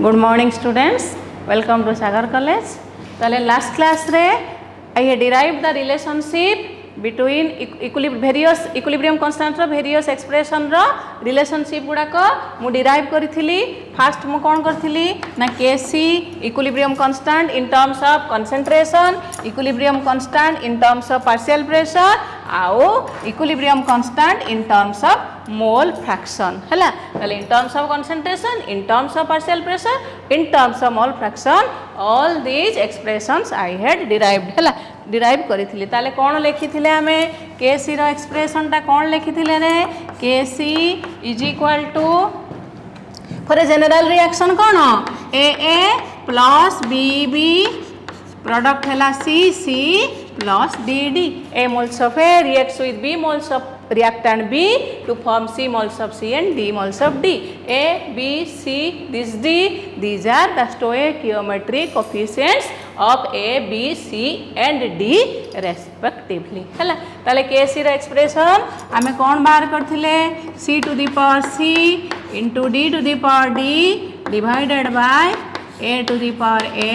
Good morning students, welcome to Sagar college. ताले last class रे I have derived the relationship between various equilibrium constant रो various expression रो relationship गुड़ाक मु derive करी। फास्ट मु कौन करी ना KC equilibrium constant in terms of concentration, equilibrium constant in terms of partial pressure आउ equilibrium constant in terms of mole fraction है। In terms of concentration, in terms of partial pressure, in terms of mole fraction, all these expressions I had derived है derive करी। ताले कौन लिखी आमे केसी रो expression टा कौन लिखी रे KC is equal to for a general reaction कौन ए प्लस बी प्रोडक्ट है C plus D A moles of A reacts with B moles of reactant B to form C moles of C and D moles of D. A, B, C, this D, these are the stoichiometric coefficients of A, B, C and D respectively. है ताले KC रो expression आमे कौन बाहर करथिले C to the power C into D to the power D divided by A to the power A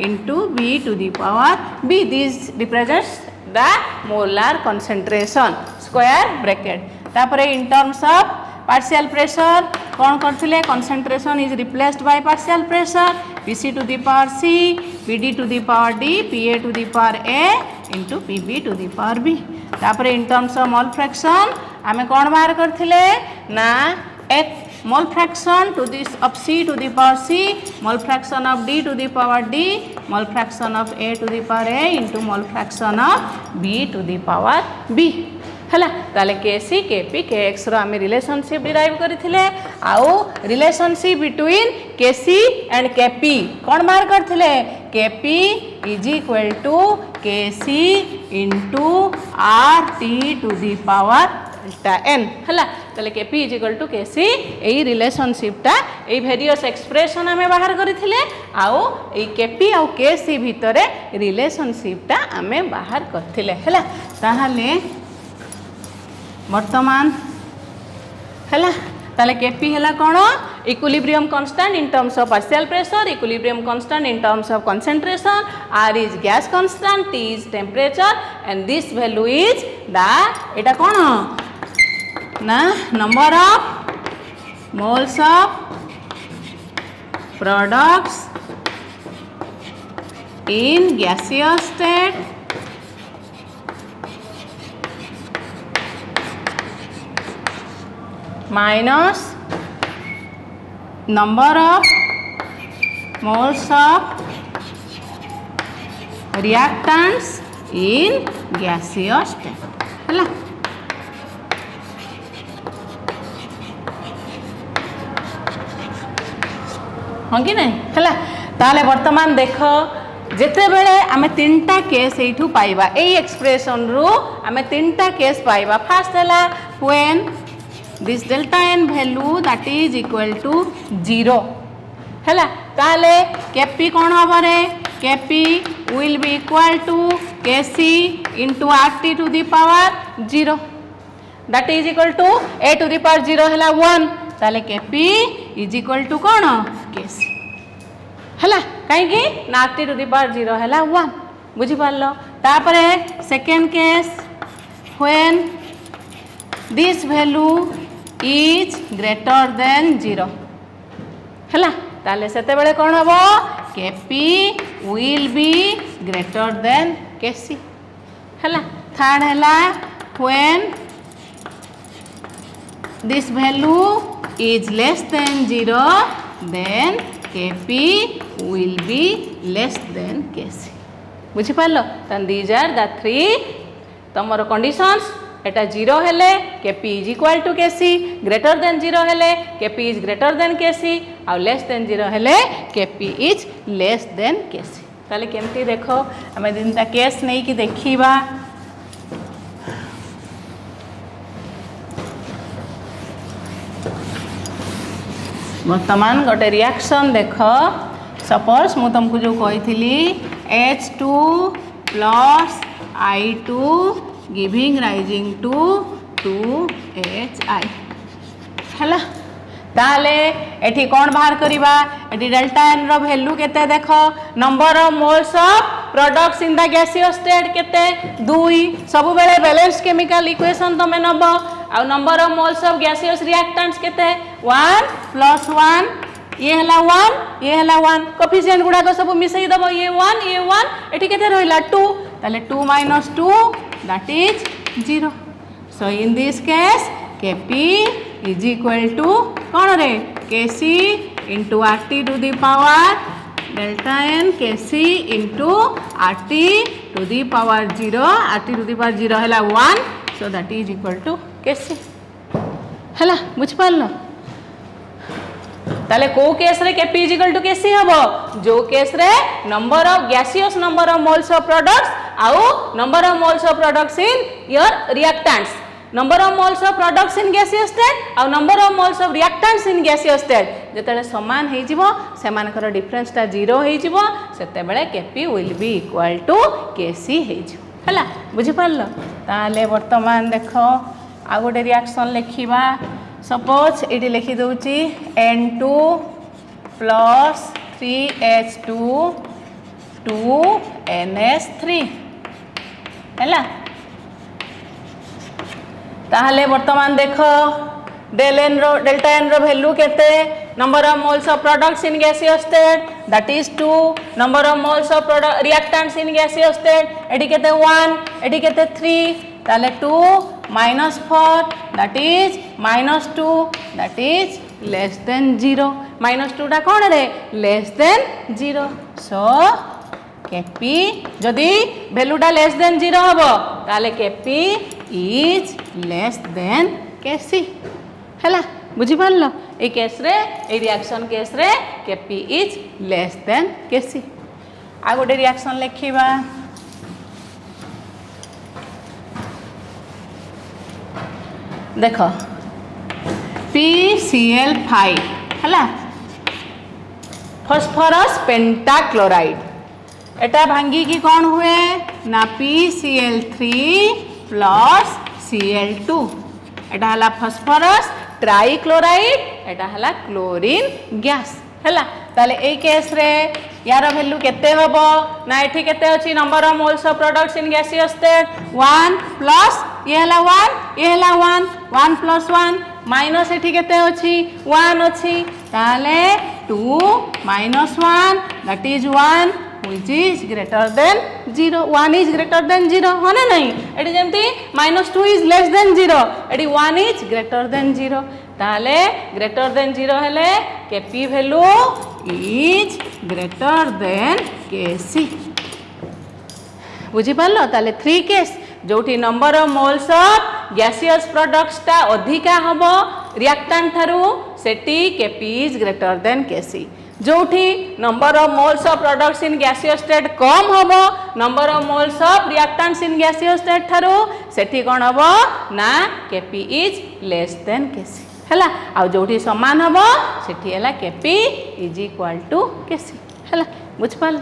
into B to the power B. This represents the molar concentration square bracket. तापर in terms of partial pressure कौन करथिले concentration is replaced by partial pressure Pc to the power C, Pd to the power D, Pa to the power A into Pb to the power B। तापर in terms of mole fraction आमे कौन बाहर करथिले ना एक mole fraction to this of C to the power C, mole fraction of D to the power D, mole fraction of A to the power A into mole fraction of B to the power B है। ताले केसी KP के x रो आमे relationship derive करथिले आउ relationship between KC and KP कौन बाहर करथिले KP is equal to KC into R T to the power delta N है। ताले KP is equal to KC एई रिलेशनशिपटा एई वेरियस एक्सप्रेशन आमे बाहर करथिले आउ एई केपी आउ केसी भितरे रिलेशनशिपटा आमे बाहर करथिले है। ताहाले वर्तमान है ताले केपी है कौन equilibrium constant in terms of partial pressure, equilibrium constant in terms of concentration, R is gas constant, T is temperature and this value is the eta कौन ना number of moles of products in gaseous state minus number of moles of reactants in gaseous state है। हाँ कि नहीं है। ताले वर्तमान देख जिते बेले आमे तीनटा केस एठू पाइबा ए एक्सप्रेशन रु आमे तीनटा केस पाइबा। फास्ट है when this delta n value that is equal to 0 है। ताले केपी कौन हम रे KP will be equal to kc into rt to the power 0 that is equal to a to the power 0 है 1। ताले KP is equal to कौन kc है कहीं ना rt to the power 0 है 1 बुझी पारलो। तापरे second case when this value is greater than 0 है। ताले सेते बेले कौन हम KP will be greater than केसी है। थर्ड है when this value is less than 0 then KP will be less than KC बुझी पारलो। these are the three तमर कंडीशंस एटा 0 हेले KP is equal to KC, greater than 0 हेले KP is greater than KC और less than 0 हेले KP is less than KC. ताले केमती देखो आमे दिनता केस नहीं कि देखिबा। वर्तमान गोटे रिएक्शन देख सपोज मु तुमको जो कही H2 plus I2 giving rising to 2HI है। ताले एठी कौन बाहर करिबा एठी डेल्टा एन रो वैल्यू केते देखो number of moles of products in the gaseous state केते 2 सब बेले बैलेंस केमिकल इक्वेशन तमे नबो आ number of moles of gaseous reactants केते 1 + 1 ये हला 1 ये हला 1 कोफिशिएंट गुडा को सब मिसई दबो ये 1 एठी केते रहला 2 ताले 2 - 2 that is 0 so in this case Kp is equal to कौन रे Kc into RT to the power delta n Kc into RT to the power 0 RT to the power 0 है 1 so that is equal to Kc है बुझ पाल ताले को case रे Kp is equal to Kc हबो जो केस रे number of gaseous number of moles of products आउ number of moles of products in your reactants number of moles of products in gaseous state और number of moles of reactants in gaseous state जेतेले समान हे जिवो सेमानकर डिफरेंसटा 0 हे जिवो सेते बेले Kp will be equal to Kc हे जिवो हला बुझि पारलो ताले वर्तमान देखो आ गोटे रिएक्शन लिखिबा सपोज इडी लिखि दोउची N2 + 3H2 2NH3 हला ताहले वर्तमान देखो डेल्टा एन रो वैल्यू केते number of moles of products in gaseous state that is 2 number of moles of reactants in gaseous state एडी केते 1 एडी केते 3 ताले 2 - 4 that is -2 that is less than 0 -2 टा कोन रे लेस देन 0 सो Kp जदि वैल्यूटा लेस देन 0 हबो ताले Kp is less than Kc हैला बुझि पारलो ए केस रे ए रिएक्शन केस रे Kp is less than Kc आ गोटे रिएक्शन लिखिबा देखो PCl5 हैला फास्फोरस पेंटाक्लोराइड एटा भांगी की कौन हुए ना PCl3 + Cl2 एटा हला फास्फोरस ट्राइक्लोराइड एटा हला क्लोरीन गैस हला ताले ए केस रे यार वैल्यू केते हबो ना एठी केते अछि number of moles of products in gaseous state 1 plus ये हला 1 ये हला 1 1 + 1 माइनस एठी केते अछि 1 अछि ताले 2 - 1 that is 1 which is greater than 0 1 is greater than 0 होने नहीं एटी जेमती -2 is less than 0 एटी 1 is greater than 0 ताले greater than 0 हेले Kp value is greater than Kc बुझी पारलो ताले 3 केस जोठी number of moles of gaseous products टा अधिका हबो रिएक्टेंट थारु सेटी Kp is greater than Kc जोठी number of moles of products in gaseous state कम हबो number of moles of reactants in gaseous state थारु सेठी कोन हबो ना Kp is less than Kc हला आ जोठी समान हबो सेठी हला Kp is equal to Kc हला बुझ पाल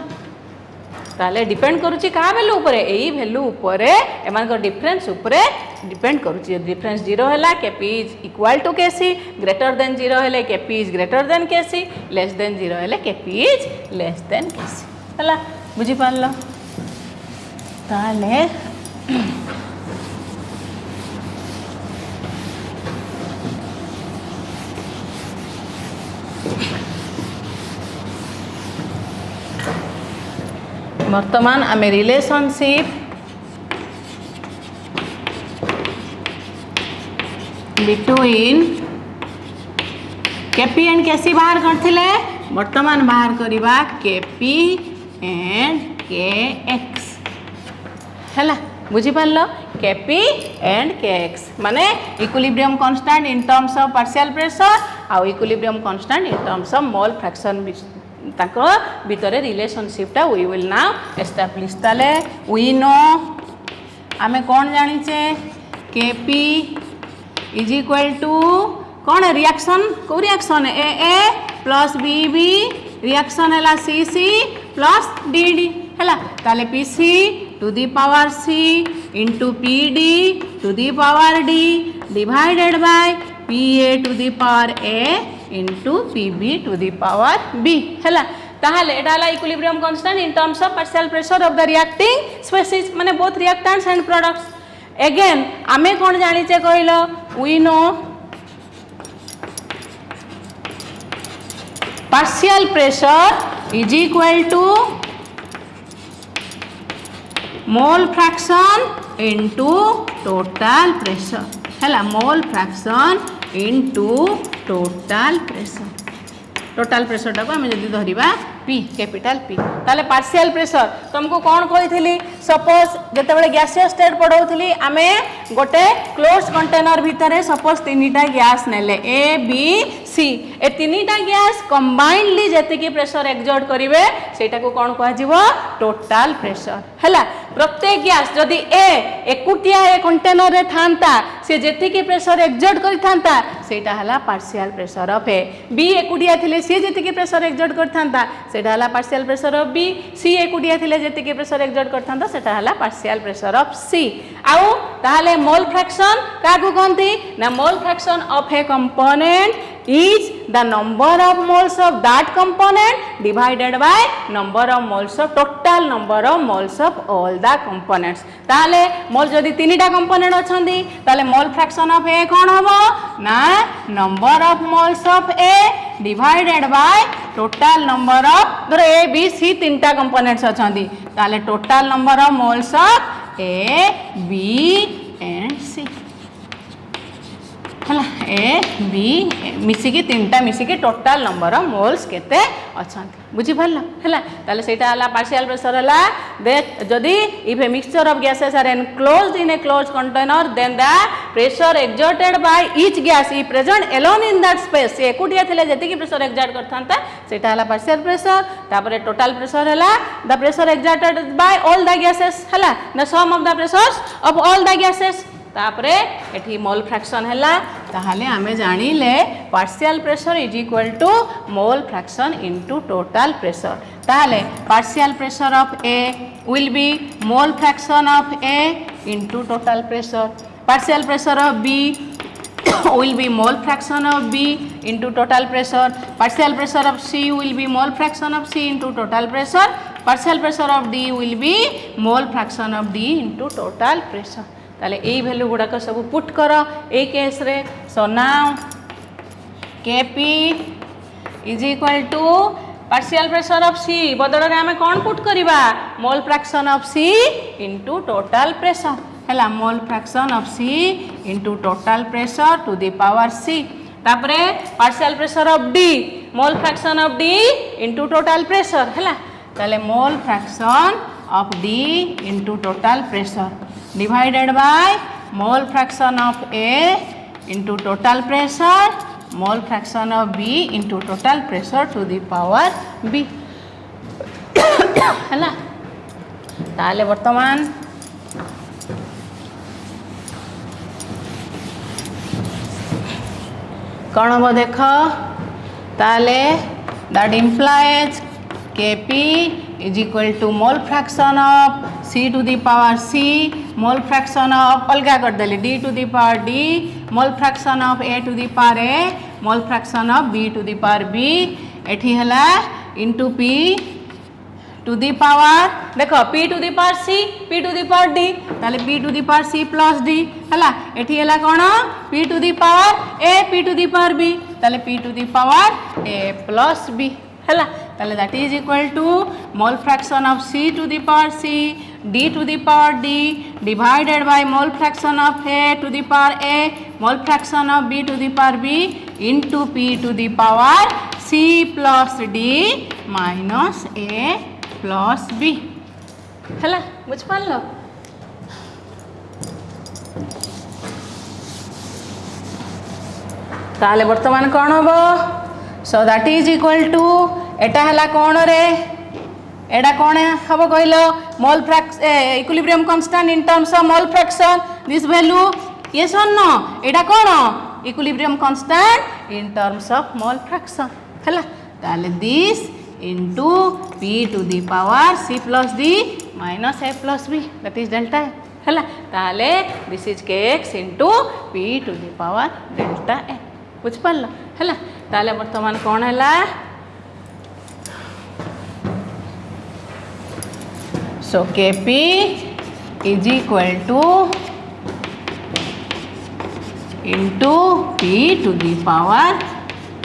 ताले डिपेंड करूची का वैल्यू ऊपर एई वैल्यू ऊपर एमान को डिफरेंस ऊपर डिपेंड करूची डिफरेंस 0 हैला Kp is equal to Kc greater than 0 हैले Kp is greater than Kc less than 0 हैले Kp is less than Kc हला बुझी पारलो ताले वर्तमान आमे relationship between Kp and Kc बाहर करथिले वर्तमान बाहर करिबा Kp एंड Kx हैला बुझी पारलो Kp एंड Kx माने equilibrium constant in terms of partial pressure आ equilibrium constant in terms of mole fraction ताको भितरे रिलेशनशिपटा वी विल नाउ एस्टैब्लिश ताले वी नो आमे कोन जानिचे Kp इज इक्वल टू कौन रिएक्शन को reaction A plus B reaction है सी प्लस डी है ताले PC to the power C into PD to the power D divided by PA to the power a into P B to the power b है ताहले एटा हला equilibrium constant in terms of partial pressure of the reacting species माने both reactants and products again आमे कोन जानिचे कहलो we know partial pressure is equal to mole fraction into total pressure है mole fraction into total pressure टाको आम जब धरवा P capital P ताले पार्शियल प्रेशर तुमको कौन कही सपोज जिते गैसीय स्टेट पढ़ाऊली आम गोटे क्लोज कंटेनर भितर सपोज 3टा गैस नेले ए बी सी ए 3टा गैस कंबाइंडली जेतिकी प्रेशर एक्सर्ट करेंगे सेटा को कौन कह टोटाल प्रेशर है प्रत्येक गैस जदि एकुटिया ए कंटेनर रे थांता से जेतिकी प्रेशर एक्सर्ट करता सेटा हला partial pressure of A B एकुटिया थिले सी जेतिकी प्रेशर एक्सर्ट करता सेटा हला partial pressure of B C एकुटिया थिले जेतिकी प्रेशर एक्सर्ट करता सेटा हला पार्शियल प्रेशर ऑफ सी आउ ताहले मोल फ्रैक्शन काकू कहंती ना मोल fraction of A component is the number of moles of that component divided by number of moles of total number of moles of all the components ताले मोल जदि 3टा component अछंदी ताले mole fraction of ए कोन हबो ना number of moles of A divided by total number of धर A B C 3टा components अछंदी ताले total number of moles of A B and C है ए बी मिसिकी 3टा मिसिकी टोटाल नंबर ऑफ मोल्स केते अछंती बुझी पारल है ताले सेटा हला पार्शियल प्रेशर हला दैट जदि if a mixture of gases are enclosed in a closed container then the pressure exerted by each gas is present alone in that space से एकुटिया थिले जेतिकी प्रेशर एक्सर्ट करथांता सेटा हला पार्शियल प्रेशर तापर टोटल प्रेशर हला the pressure exerted by all the gases हला the sum of the pressures of all the gases तापरे एठी मोल फ्रैक्शन हैला ताहाले आमे जानिले partial pressure is equal to mole fraction into total pressure ताहाले partial pressure of A will be mole fraction of A into total pressure partial pressure of B will be mole fraction of B into total pressure partial pressure of C will be mole fraction of C into total pressure partial pressure of D will be mole fraction of D into total pressure ताले ए value गुड़ाक सब put कर ए case रे so now Kp is equal to partial pressure of C बदल रे आमे कोन put करिबा mole fraction of C into total pressure हैला mole fraction of C into total pressure to the power C तापरे partial pressure of D mole fraction of D into total pressure हैला ताले mole fraction of D into total pressure divided by mole fraction of A into total pressure mole fraction of B into total pressure to the power B है ताले वर्तमान कौन हम देख ताले that implies Kp is equal to mole fraction of C to the power C mole fraction of अलगा कर देली D to the power D mole fraction of A to the power A mole fraction of B to the power B एठी हला into P to the power देखो P to the power C P to the power D ताले P to the power C plus D हला एठी हला कोन P to the power A P to the power B ताले P to the power A plus B है that is equal to mole fraction of C to the power C D to the power D divided by mole fraction of A to the power A mole fraction of B to the power B into P to the power C plus D minus A plus B है बुझ पाल ताले वर्तमान कौन हम so that is equal to एटा हला कौन रे एटा कौन हम कहल mole fraction equilibrium constant in terms of mole fraction this value यस और नो एटा कौन equilibrium constant in terms of mole fraction है ताले this into P to the power C plus D minus A plus B that is delta है ताले this is Kx into P to the power delta A बुझ पाल है ताले वर्तमान कौन है so Kp is equal to into P to the power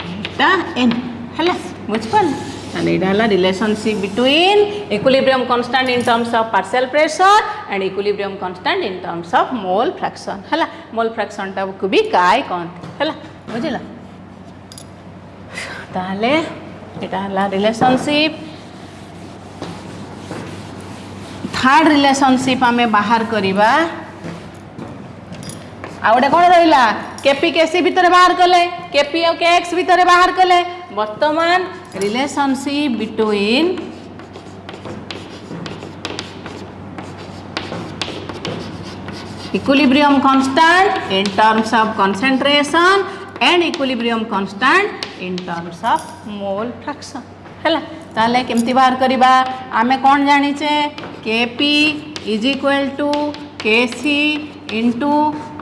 delta n है बुझिपाल ताले relationship between equilibrium constant in terms of partial pressure and equilibrium constant in terms of mole fraction है मोल फ्रैक्शन टा को भी काय कहते है बुझिल ताले एटा हला रिलेशनशिप थर्ड रिलेशनशिप आमे बाहर करिबा आ गोटे कौन रहा केपी केसी भितर बाहर कले केपी और केएक्स भितर बाहर कले वर्तमान relationship between equilibrium constant in terms of concentration and equilibrium constant in terms of mole fraction है ताले केमती बाहर करिबा आमे कौन जानिचे Kp is equal to KC into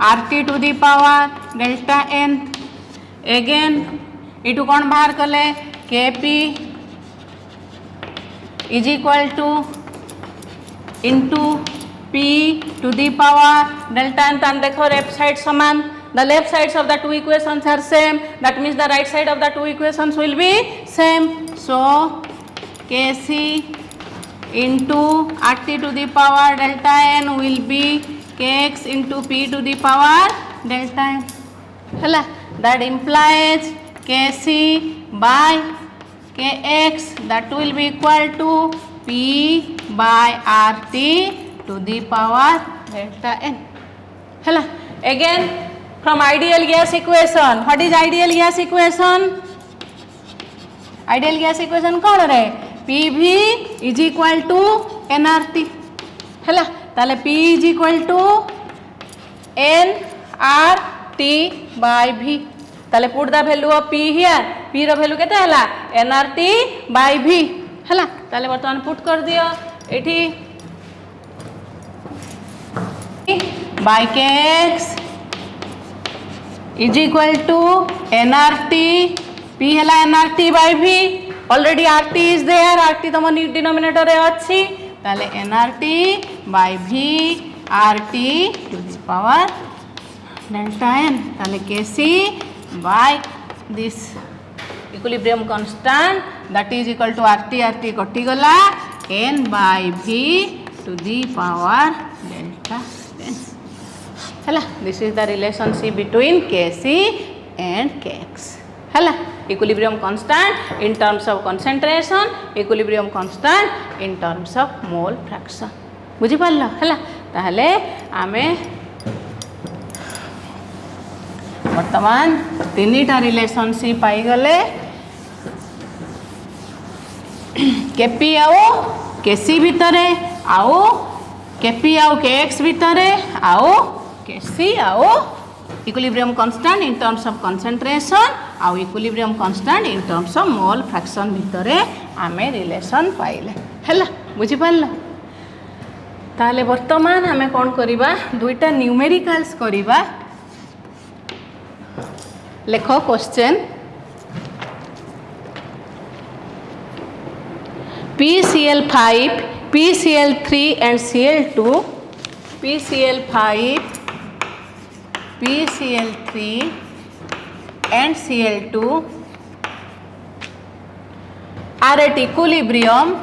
RT to the power delta n again इटू कौन बाहर कले Kp is equal to into P to the power delta n तान देखो लेफ्ट साइड समान the left sides of the two equations are same that means the right side of the two equations will be same so kc into rt to the power delta n will be kx into p to the power delta n hala that implies kc by kx that will be equal to p by rt to the power delta n hala again from ideal gas equation what is ideal gas equation ideal gas equation कौन रे pv is equal to nrt है ताले p is equal to nrt by v ताले put the value of p here p row value केते हला nrt by v है ताले वर्तमान put कर दियो एठी by kx is equal to nrt p है nrt by v already rt is there rt तुम denominator रे अच्छी ताले nrt by v rt to the power delta n ताले kc by this equilibrium constant that is equal to rt कटी गला n by v to the power delta n है this is the relationship between kc and kx है equilibrium constant in terms of concentration equilibrium constant in terms of mole fraction बुझी पाल है ताहले आमे वर्तमान तीनटा रिलेशनशिप पाई गले केपी आओ केसी भितर आओ केपी आओ केएक्स भितर आओ केसी आओ equilibrium constant in terms of concentration आओ equilibrium constant in terms of mole fraction भितर आमे रिलेशन पाइले हैला बुझी पाल ताले वर्तमान आमे कोन करिबा दुईटा न्यूमेरिकल्स करिबा लेखो question PCl5 PCl3 and Cl2 PCl5 PCl3 and Cl2 are at equilibrium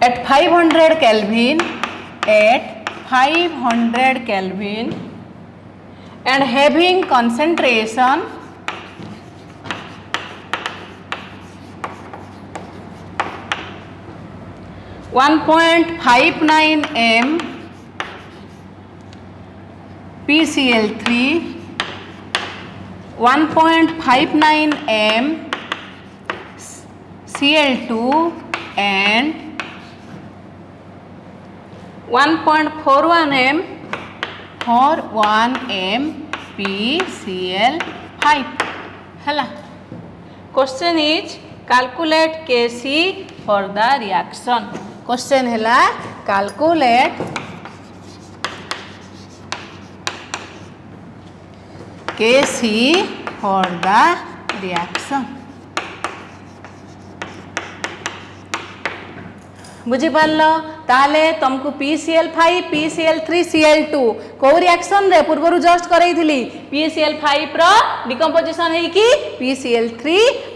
at 500 Kelvin and having concentration 1.59 m PCl3 1.59 m Cl2 and 1.41 m PCl5 है question is calculate Kc for the reaction question हैला calculate Kc for the reaction। बुझी पारल ताले तुमको PCl5 PCl3 Cl2 को reaction रे पूर्व just करैथिली PCl5 रो decomposition है कि PCl3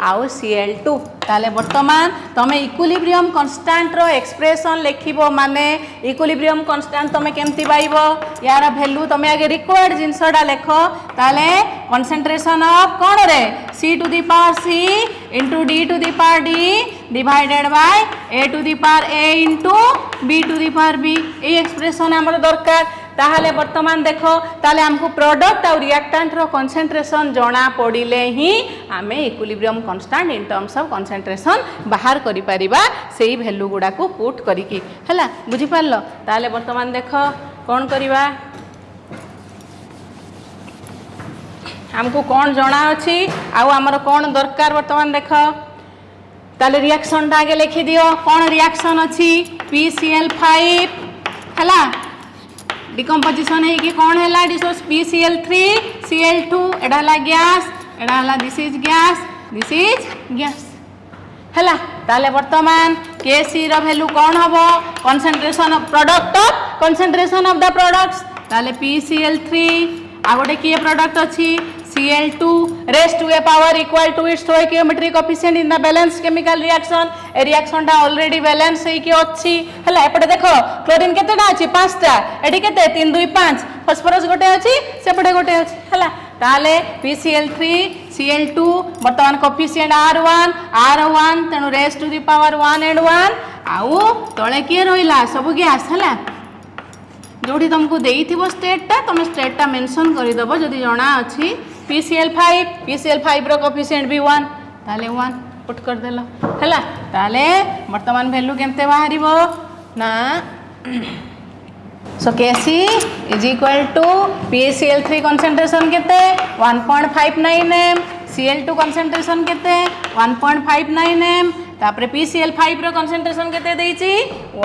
आउ Cl2 ताले वर्तमान तमे इक्विलिब्रियम कांस्टेंट रो एक्सप्रेशन लिखिबो माने इक्विलिब्रियम कांस्टेंट तमे केमती पाइबो यार वैल्यू तमे आगे रिक्वायर्ड जिंसडा लेखो ताले कंसंट्रेशन ऑफ कोन रे C to the power C into D to the power D divided by A to the power A into B to the power B A expression हमर दरकार ताहले वर्तमान देखो ताले हमको प्रोडक्ट और रिएक्टेंट रो concentration जणा पड़िले ही आमे equilibrium constant in terms of concentration बाहर करि परिबा सेही वैल्यू गुडा को पुट करिकि हला बुझी पारलो ताले वर्तमान देखो कोन करिबा हमको कौन जना अच्छी आउ आमर कौन दरकार वर्तमान देख ताले रिएक्शन आगे लिखि दियो कौन रिएक्शन अच्छी PCl5 हला डिकम्पोजिशन है कि कौन है PCl3 Cl2 एडा हला गैस एडा हला दिस इज गैस हला ताले वर्तमान Kc रो वैल्यू कौन हबो concentration of product of concentration of the products ताले PCl3 आ गोटे किए प्रोडक्ट अच्छी Cl2 raised to a power equal to its stoichiometric coefficient in the balanced chemical reaction A reaction टा ऑलरेडी बैलेंस है कि अच्छी हला एपटे देखो क्लोरीन केतेटा अछि 5टा एडी केते 3 2 5 फास्फोरस गोटे अछि सेपटे गोटे अछि हला ताले PCl3 Cl2 वर्तमान कोएफिशिएंट R1 तेनु raised to the power 1 and 1 आउ तळे के रहिला सब गैस हला जोड़ी तुमको देइथिबो स्टेटटा तुम स्टेटटा मेंशन करि दबो जदी जणा अछि PCl5 रो कोएफिशिएंट भी 1 ताले 1 पुट कर देलो हला ताले वर्तमान वैल्यू केमते बाहरिबो ना so Kc is equal to PCl3 concentration केते 1.59 m Cl2 कंसंट्रेशन केते 1.59 m तापरे PCl5 रो कंसंट्रेशन केते देइची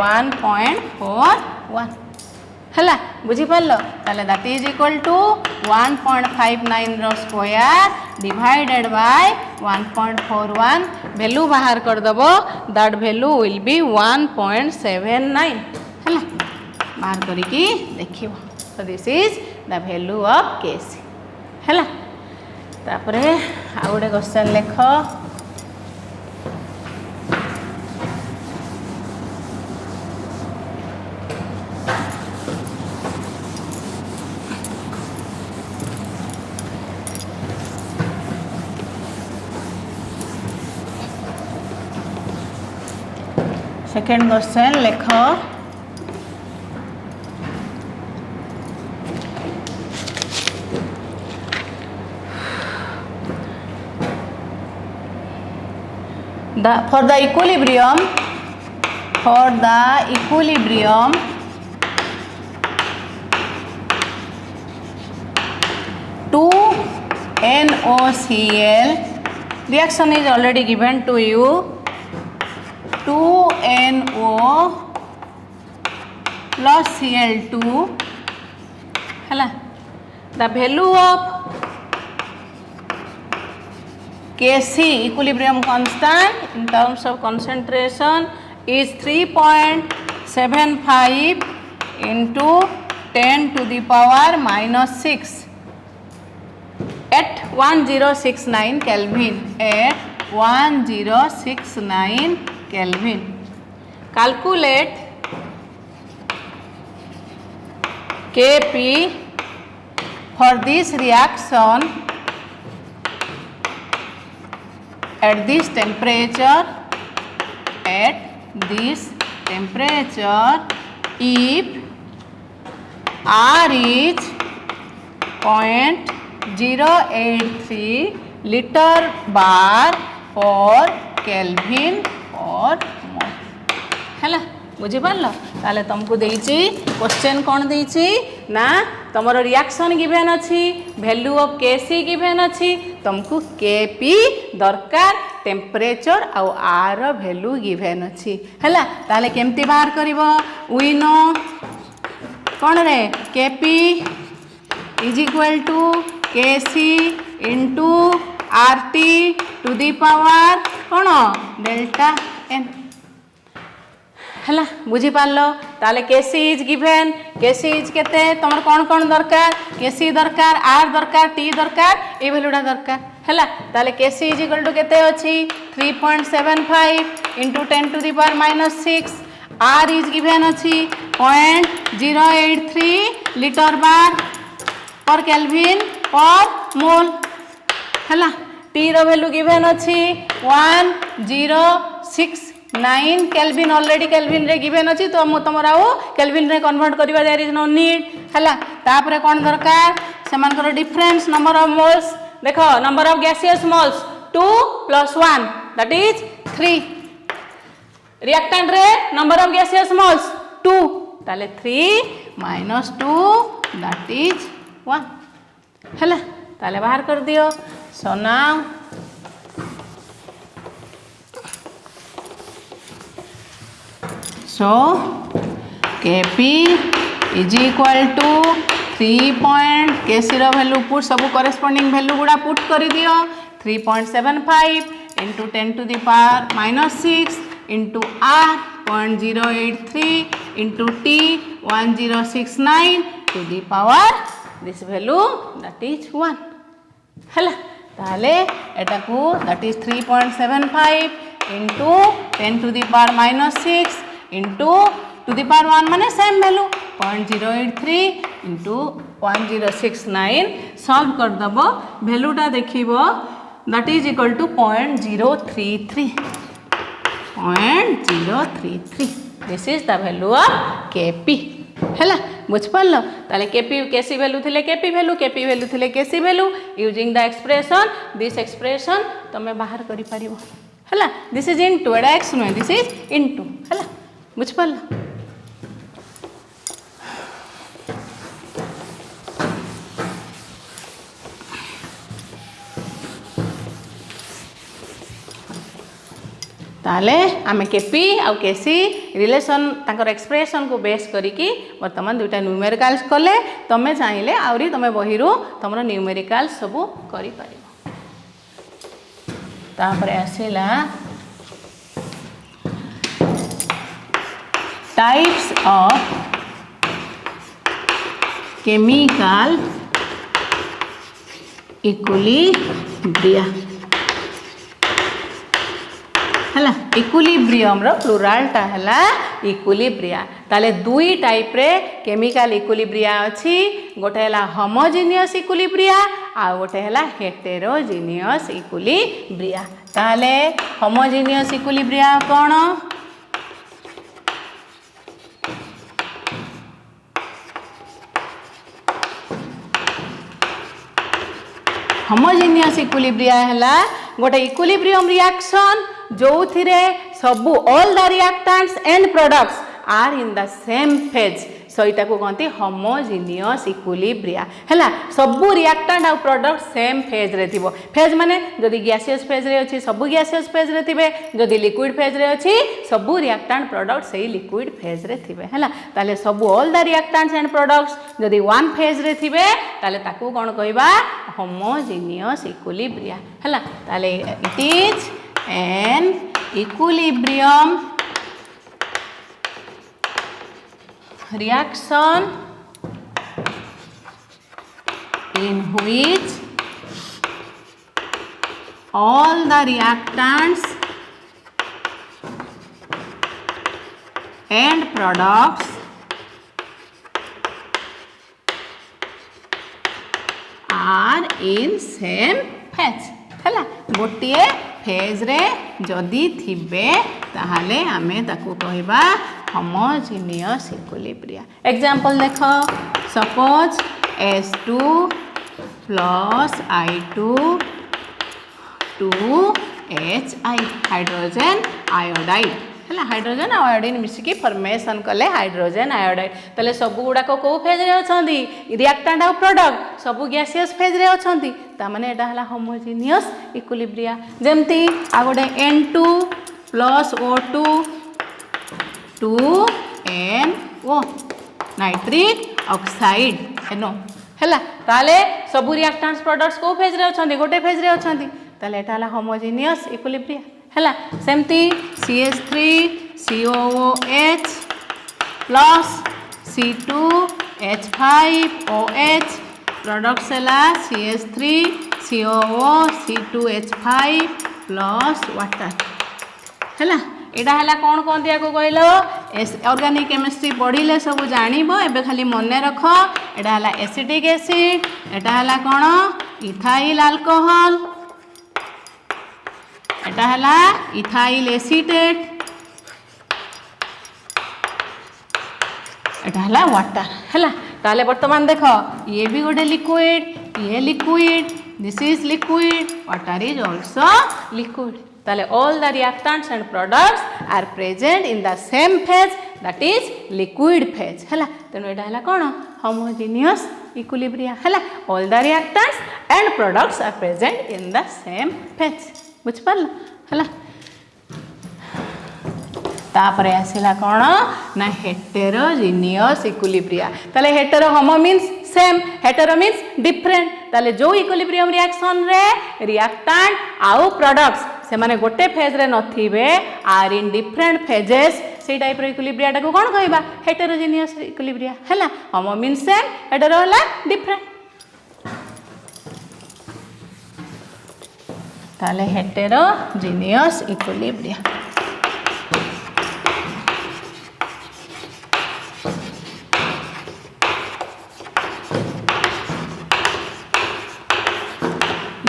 1.41 हला बुझी पारलो ताले दैट इज इक्वल टू 1.59 रो स्क्वायर डिवाइडेड बाय 1.41 वैल्यू बाहर कर दबो दैट वैल्यू विल बी 1.79 हला बाहर करी की देखिबो so this is the value of Kc हला तापरे आ गोटे क्वेश्चन लेखो सेकेंड क्वेश्चन लेख for the equilibrium 2NOCl reaction is already given to you 2NO plus Cl2 हला the value of Kc equilibrium constant in terms of concentration is 3.75 into 10 to the power minus 6 at 1069 Kelvin at 1069 Kelvin. Calculate Kp for this reaction at this temperature if R is 0.083 liter bar for Kelvin or more है बुझी पार ताले तुमको देइची question कौन देइची ना तुमर reaction given अच्छी value of Kc given अच्छी तुमको Kp दरकार टेम्परेचर आउ आर भैल्यू गिवेन अच्छी है ताले केमती बाहर करिवो वी नो कौन रे KP is equal to KC into RT to the power कौन डेल्टा एन है बुझी पार ताले KC is given KC is केते तुम कौन कौन दरकार केसी दरकार आर दरकार टी दरकार ये भैल्यूटा दरकार है ताले केसी इज इक्वल टू केते अच्छी 3.75 into 10 to the power -6 R is given अच्छी 0.083 लीटर बार पर केल्विन पर मोल है टी रो वैल्यू गिवेन अच्छी 1069 केल्विन ऑलरेडी केल्विन रे गिवेन अच्छी तो तुमर आउ केल्विन रे कन्वर्ट करबा देयर इज नो नीड है तापर कौन दरकार सेमानकर डिफरेंस नंबर ऑफ मोल्स देखो number of gaseous moles 2 + 1 that is 3 reactant रे नंबर ऑफ गैसियस मोल्स 2 ताले 3 - 2 दैट इज 1 है ताले बाहर कर दियो so now so kp is equal to 3 kc रो वैल्यू पुट सब करेस्पोंडिंग वैल्यू गुड़ा पुट कर दियो 3.75 into 10 to the power -6 into r 0.083 into t 1069 to the power this value that is 1 है ताले एटा को दैट इज 3.75 into 10 to the power -6 into to the power 1 माने सेम वैल्यू 0.083 इंटू 1069 सॉल्व कर दबो वैल्यूटा देखिबो that is equal to 0.033 this is the value of Kp है बुझ पाल ताले केपी केसी वैल्यू थिले केपी वैल्यू थिले Kc value using the expression this expression तमे बाहर करि परिबो है दिस इज इनटू एडा x no this is into है बुझ पाल ताले आमे केपी आउ केसी रिलेशन तांकर एक्सप्रेशन को बेस करिकी वर्तमान दुटा न्यूमेरिकल्स कले तमे चाहिले आउरी तमे बहिरु तमरो न्यूमेरिकल्स सब करि परिबो तापरे आसीला types of chemical equilibria है इक्विलिब्रियम रो प्लुराल टा है इक्विलिब्रिया ताले दुई टाइप रे केमिकल इक्विलिब्रिया अछि गोटे है होमोजेनियस इक्विलिब्रिया आ गोटे है हेटेरोजेनियस इक्विलिब्रिया ताले होमोजेनियस इक्विलिब्रिया कौन होमोजेनियस इक्विलिब्रिया है गोटे इक्विलिब्रियम रिएक्शन जो थिरे सबु all the reactants and products are in the same phase so इटा को कहते होमोजेनियस इक्विलिब्रिया है सबु रिएक्टेंट आ प्रोडक्ट सेम फेज रे थिबो फेज माने जदि गैसियस फेज रे अछि सबु गैसियस फेज रे थिबे जदि लिक्विड फेज रे अछि सबु रिएक्टेंट प्रोडक्ट सही लिक्विड फेज रे थिबे है ताले सबु all the reactants and products जदि वन फेज रे थिबे ताले ताकू कोन कहबा होमोजेनियस इक्विलिब्रिया है ताले it is an equilibrium reaction in which all the reactants and products are in same phase है गोटे फेज रे जदि थिबे ताहाले आमे ताकू कहबा होमोजेनियस इक्विलिब्रिया एग्जांपल देखो suppose S2 plus I2 2HI hydrogen iodide है हाइड्रोजन आयोडीन मिसिकी फॉर्मेशन कले हाइड्रोजन आयोडाइड ताले सब गुड़ाक कौ फेज रे अछंती रिएक्टेंट और प्रोडक्ट सब गैसियस फेज रे अछंती ता माने एटा हला होमोजेनियस इक्विलिब्रिया जेमती आ गोटे N2 plus O2 2NO nitric oxide एनो हैला ताले सब रिएक्टेंट्स प्रोडक्ट्स को फेज रे अछंती गोटे फेज रे अछंती ताले एटा हला होमोजेनियस इक्विलिब्रिया हैला सेमती CH3 COOH plus C2H5OH products हैला CH3 COO C2H5 plus water हैला एटा हला कौन कौन दिया को कहलो ऑर्गेनिक केमिस्ट्री पढ़िले सब जानिबो एबे खाली मने रख एटा हला एसिटिक एसिड एटा हला कौन इथाइल अल्कोहल एटा हला इथाइल एसीटेट एटा हला वाटर हैला ताले वर्तमान देख ये भी गोटे लिक्विड ये liquid this is liquid water is also liquid ताले all the reactants and products are present in the same phase that is liquid phase हैला तेणु एटा हला कौन homogeneous equilibria हैला all the reactants and products are present in the same phase बुझ पारल हैला तापरे आसिला कौन ना हेटेरोजेनियस इक्विलिब्रिया ताले हेटेरो होमो means same hetero means different ताले जो इक्विलिब्रियम रिएक्शन रे रिएक्टेंट आउ प्रोडक्ट्स से माने गोटे फेज रे नथिबे आर इन डिफरेंट फेजेस से टाइप रो इक्विलिब्रिया टाको कोन कहबा हेटेरोजेनियस इक्विलिब्रिया हैला होमो मीन्स सेम हेटेरो होला डिफरेंट ताले heterogeneous equilibria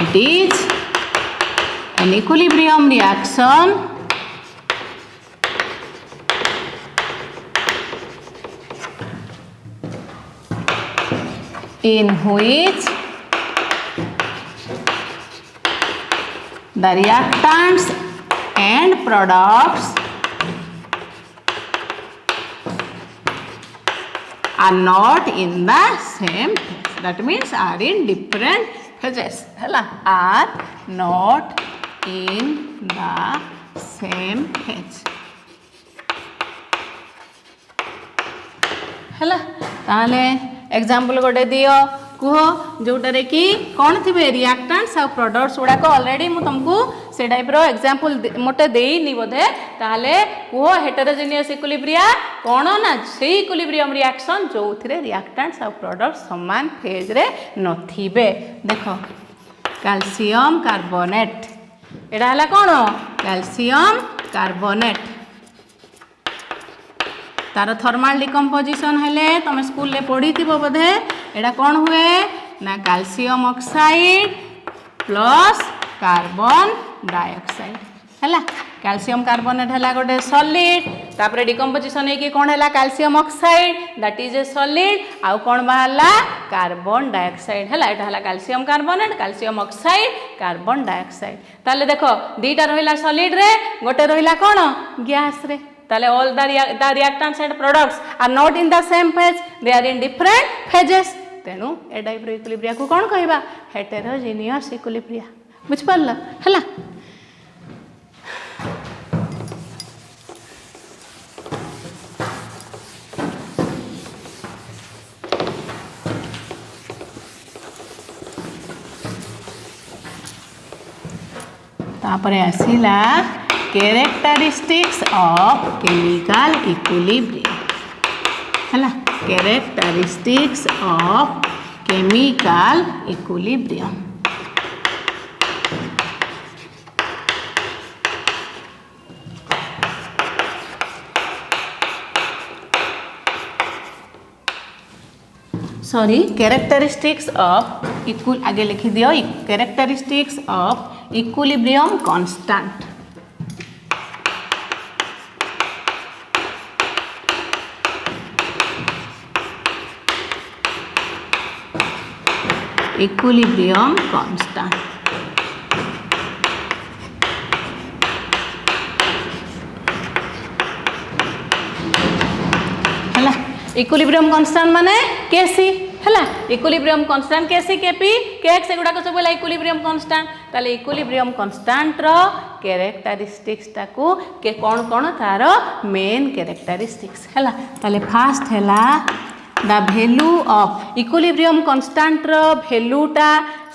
it is an equilibrium reaction in which the reactants and products are not in the same phase. That means are in different phases. Hela are not in the same phase. Hela ताले example गोटे दियो कुह जोटारे कि कौन थे reactants आ products गुड़ाक already मु तुमको से type रो example मोटे देनी बोधे ताले कुह हेटेरोजेनियस इक्विलिब्रिया कौन ना से इक्विलिब्रियम रिएक्शन जो थिरे रिएक्टेंट्स आ प्रोडक्ट्स समान फेज रे नथिबे देखो कैल्शियम कार्बोनेट एटा हला कौन कैल्शियम कार्बोनेट तार थर्माल डिकम्पोजिशन हेले तुम स्कूल ले पढ़ी थी बोधे एटा कौन हुए ना calcium oxide plus carbon dioxide हैला कैल्शियम कार्बोनेट हैला गोटे सॉलिड तापर डिकम्पोजिशन है कि कौन हैला calcium oxide that is a solid आउ कौन बाहरला कार्बन डाइऑक्साइड हैला एटा हैला calcium carbonate calcium oxide carbon dioxide ताले देखो दीटा रहिला सॉलिड रे गोटे रहिला कौन गैस रे ताले all the reactants and products are not in the same phase they are in different phases तेनु ए टाइप रो इक्विलिब्रिया को कौन कहबा हेटेरोजेनियस इक्विलिब्रिया बुझ पारल हैला तापरे आसिला characteristics of chemical equilibrium हैला characteristics of chemical equilibrium sorry characteristics of आगे लिखी दियो characteristics of equilibrium constant equilibrium constant equilibrium constant माने केसी हैला इक्विलिब्रियम कांस्टेंट केसी केपी केएक्स एगुडा सब है इक्विलिब्रियम कांस्टेंट ताले इक्विलिब्रियम कांस्टेंट रो कैरेक्टरिस्टिक्स ताकू के कौन कौन तार मेन कैरेक्टरिस्टिक्स हैला ताले फर्स्ट हैला the value of equilibrium constant रो वैल्यूटा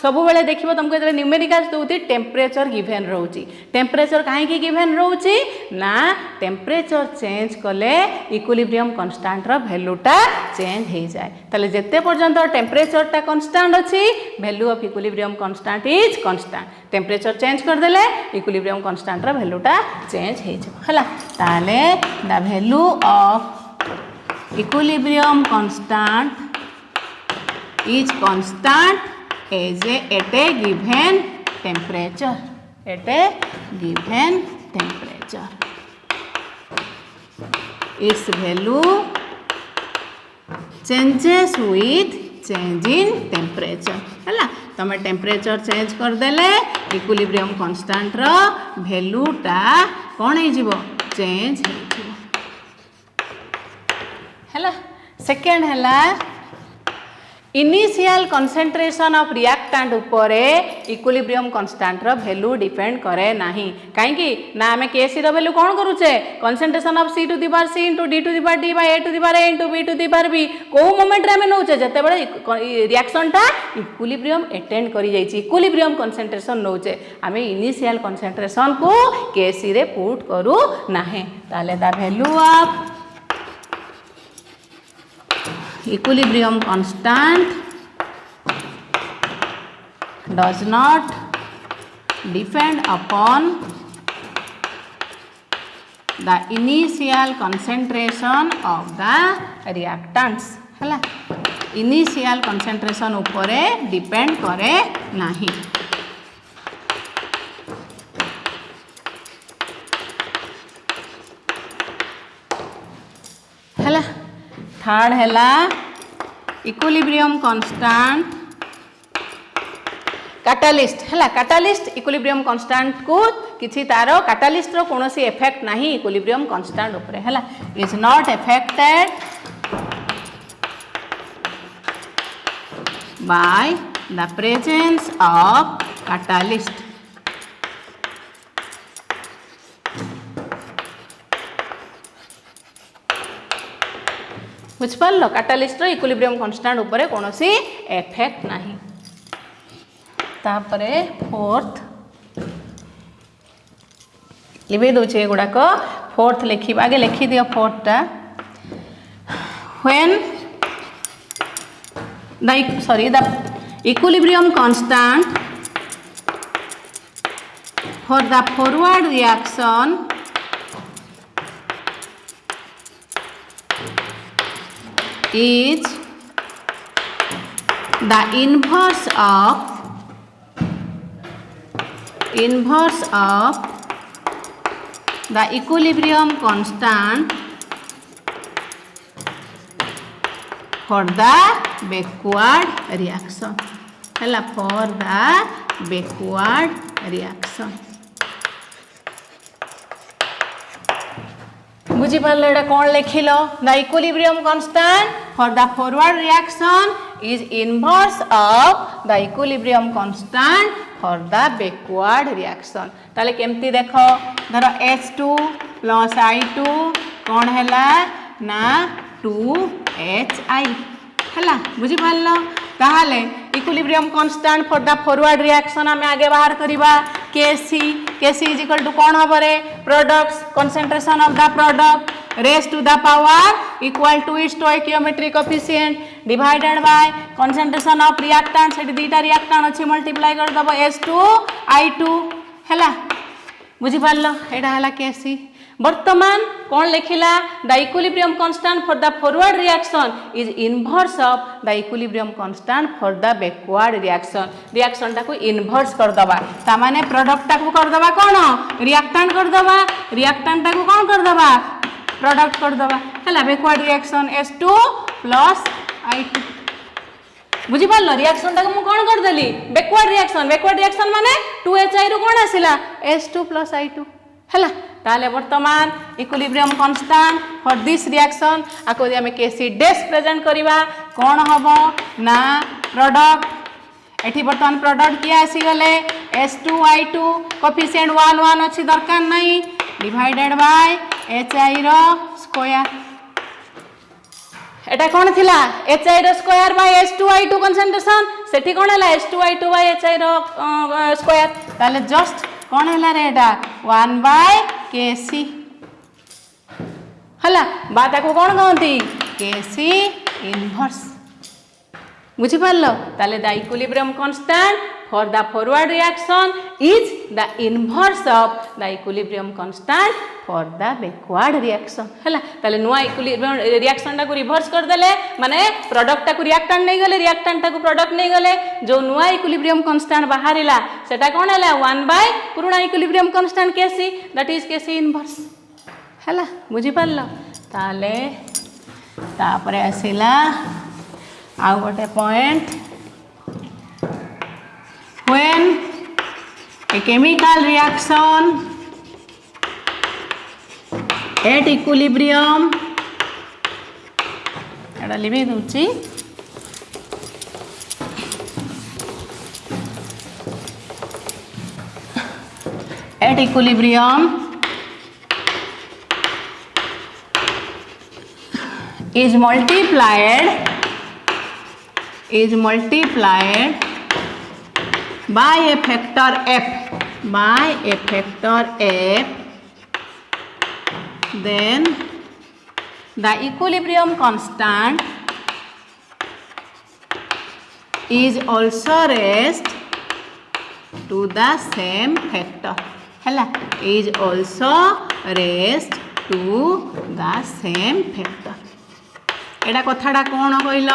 सब बेले देखिबो तुमको जे न्यूमेरिकल्स दोउती टेम्परेचर गिवन रहउची टेम्परेचर काहे की गिवन रहउची ना टेम्परेचर चेंज कले इक्विलिब्रियम कांस्टेंट रो वैल्यूटा चेंज हे जाय तले जेते पर्यंत टेम्परेचर टा कांस्टेंट अछि value of equilibrium constant is constant temperature change कर देले इक्विलिब्रियम कांस्टेंट रो वैल्यूटा चेंज हे जबो हला ताले the value of equilibrium constant is constant as at a given temperature at a given temperature its value changes with change in temperature है तुम टेम्परेचर चेंज कर देले इक्विलिब्रियम कांस्टेंट रो वैल्यू टा कौन हो चेंज हो हैला सेकेंड हैला इनिशियल कंसंट्रेशन ऑफ रिएक्टेंट उपरे इक्विलिब्रियम कांस्टेंट रो वैल्यू डिपेंड करे नाही काहे कि ना हमें केसी रो वैल्यू कोन करूचे concentration of C to the power C into D to the power D by A to the power A into B to the power B को मोमेंट रे हमें नउचे जते बडे रिएक्शन टा इक्विलिब्रियम अटेंड करी जाईची इक्विलिब्रियम कंसंट्रेशन नउचे हमें initial concentration को केसी रे पुट करू नाही ताले the value of equilibrium constant does not depend upon the initial concentration of the reactants हैला initial concentration उपरे depend करे नहीं हैला थर्ड हैला इक्विलिब्रियम कांस्टेंट कैटालिस्ट हैला कैटालिस्ट इक्विलिब्रियम कांस्टेंट को किछि तारो कैटालिस्ट रो कोनोसी इफेक्ट नाही इक्विलिब्रियम कांस्टेंट ऊपर हैला is not affected by the presence of catalyst बुझिपाल कैटालिस्ट इक्विलिब्रियम कांस्टेंट ऊपर कोनोसी इफेक्ट नाही तापरे फोर्थ लिबे दोचे गुडाक फोर्थ लिखिबा आगे लिखि दियो फोर्थटा when the equilibrium constant for the forward reaction is the inverse of the equilibrium constant for the backward reaction हैला for the backward reaction बुझी पाल एटा कौन लिखिल the equilibrium constant for the forward reaction is inverse of the equilibrium constant for the backward reaction ताले केमती देखो धर H2 प्लस I2 कौन हैला ना 2HI हैला बुझी पाल ताले equilibrium constant for the forward reaction हमें आगे बाहर करिबा Kc इज इक्वल टू कौन हबरे products concentration of the product raise to the power equal to its stoichiometric coefficient divided by concentration of reactant सेठी दीटा रिएक्टेंट अछि मल्टीप्लाई कर दबो H2I2 हैला बुझी पारलो एटा हला Kc वर्तमान कौन लिखिला the equilibrium constant for the forward reaction is inverse of the equilibrium constant for the backward reaction टा को इनवर्स कर दबा ता माने प्रोडक्ट टा को कर दबा कोन रिएक्टेंट कर दबा रिएक्टेंट टा को कोन कर दबा प्रोडक्ट कर दबा हला backward reaction H2 plus I2 बुझी पारलो रिएक्शन टा को मु कोन कर देली बैकवर्ड रिएक्शन माने 2HI रो कोन आसिला H2 प्लस I2 हला ताले वर्तमान equilibrium constant for this reaction आको आम केसी डैश प्रेजेंट करवा कौन हम ना प्रोडक्ट एठी वर्तमान प्रोडक्ट किए आसीगले H2I2 कोफिशिएंट 1 1 अच्छी दरकार नहीं डिवाइडेड बाय HI रो स्क्वायर एटा कौन थिला HI रो स्क्वायर बाय H2I2 कंसंट्रेशन सेठी कौन हैला H2I2 बाय HI रो स्क्वायर ताले जस्ट कौन हैला रे एटा 1 बाय Kc हला बात को कौन कहती Kc इनवर्स बुझी पारलो ताले the equilibrium constant for the forward reaction is the inverse of the equilibrium constant for the backward reaction हैला ताले नुआ इक्विलिब्रियम रिएक्शन टा को रिवर्स कर देले माने प्रोडक्ट टा को रिएक्टेंट नहीं गले रिएक्टेंट टा को प्रोडक्ट नहीं गले जो नुआ इक्विलिब्रियम कांस्टेंट बाहरिला सेटा कोन हैला 1 बाय पुराना equilibrium constant Kc that is Kc inverse हैला बुझी पारलो ताले तापरे आसिला आ गोटे point when a chemical reaction at equilibrium एटा लिबे दूची at equilibrium is multiplied by a factor f then the equilibrium constant is also raised to the same factor हैला is also raised to the same factor एटा कथाटा कौन कहल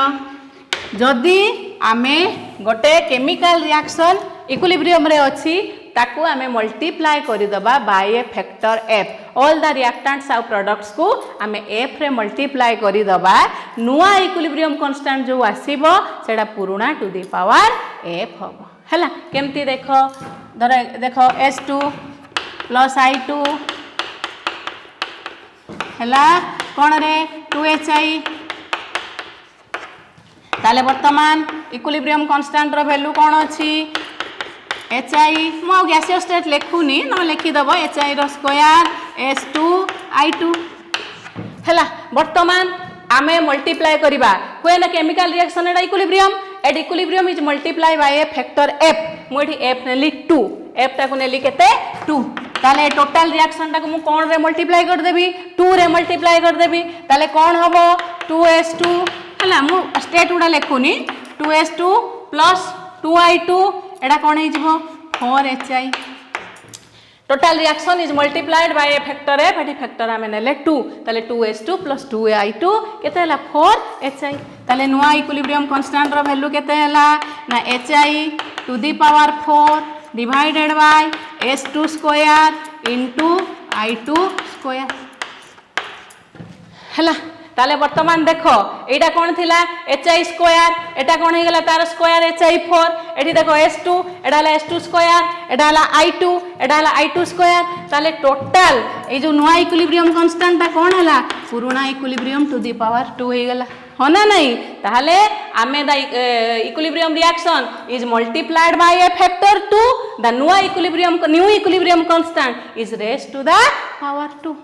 जदि आमे गोटे chemical reaction equilibrium रे अछि ताकू आमे मल्टीप्लाई करि दबा by a factor f all the reactants आउ प्रोडक्ट्स को आमे f रे मल्टीप्लाई करि दबा नुआ इक्विलिब्रियम कांस्टेंट जो आसीबो सेटा पुराना टू द पावर f हबो हैला केमती देखो देखो H2 प्लस I2 हैला कोन रे 2HI ताले वर्तमान इक्विलिब्रियम कांस्टेंट रो वैल्यू कौन अच्छी HI मो गैसियस स्टेट लिखुनी न लिखिदेव HI रो स्क्वायर H2I2 हैला वर्तमान आमे मल्टीप्लाई करिबा कोन chemical reaction Etah equilibrium at equilibrium is multiply by a factor f मोठी f नेली 2 f ताको नेली केते 2 ताले टोटल रिएक्शन टाको मु कोन रे मल्टीप्लाई कर देबी 2 रे मल्टीप्लाई कर देबी ताले कोन हबो 2s2 हैला मु स्टेट उडा लिखुनी 2s2 प्लस 2I2 एडा कोन हे जिवो 4HI total reaction is multiplied by a factor f eighty factor आमे नेले 2 ताले 2s2 प्लस 2I2 केते हला 4HI ताले नुआ इक्विलिब्रियम कांस्टेंट रो वैल्यू केते हला ना HI to the power 4 divided by S2 square into I2 square हला ताले वर्तमान देखो एटा कौन थिला HI स्क्वायर एटा कौन हे गला तार स्क्वायर HI4 एठी देखो S2 एटा हला S2 स्क्वायर एटा हला I2 एटा हला I2 स्क्वायर ताले टोटल ए जो नुआ इक्विलिब्रियम कांस्टेंट ता कौन हला पुराना इक्विलिब्रियम टू द पावर 2 हे गला हो ना नहीं ताले आमे the equilibrium reaction is multiplied by a factor 2 the new equilibrium constant is raised to the power 2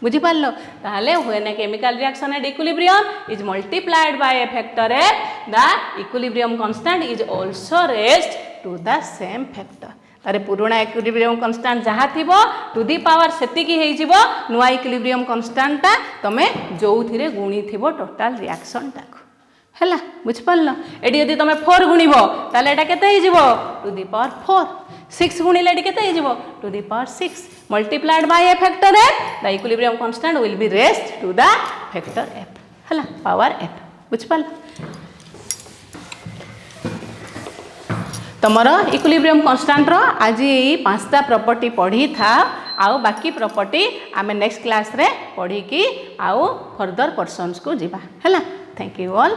बुझी पारलो ताले when a chemical reaction at equilibrium is multiplied by a factor f the equilibrium constant is also raised to the same factor तारे पुराना equilibrium constant जहा थिबो to the power सेति की हेइ जिवो नुआ इक्विलिब्रियम कांस्टेंट ता तमे जोउथिरे गुणी थिबो टोटल रिएक्शन टाको हैला बुझ पारलो एडी यदि तमे 4 गुणिबो ताले एटा केते हेइ जिवो टू द पावर 4 6 गुणिले एडी केते हेइ जिवो to the power 6 multiplied by a factor f the equilibrium constant will be raised to the factor f हला power f बुझ पाल तमरो इक्विलिब्रियम कांस्टेंट रो आज यही 5टा प्रॉपर्टी पढ़ी था आउ बाकी प्रॉपर्टी आमे नेक्स्ट क्लास रे पढ़ी की आउ फर्दर पर्सन्स को जीवा हला थैंक यू ऑल।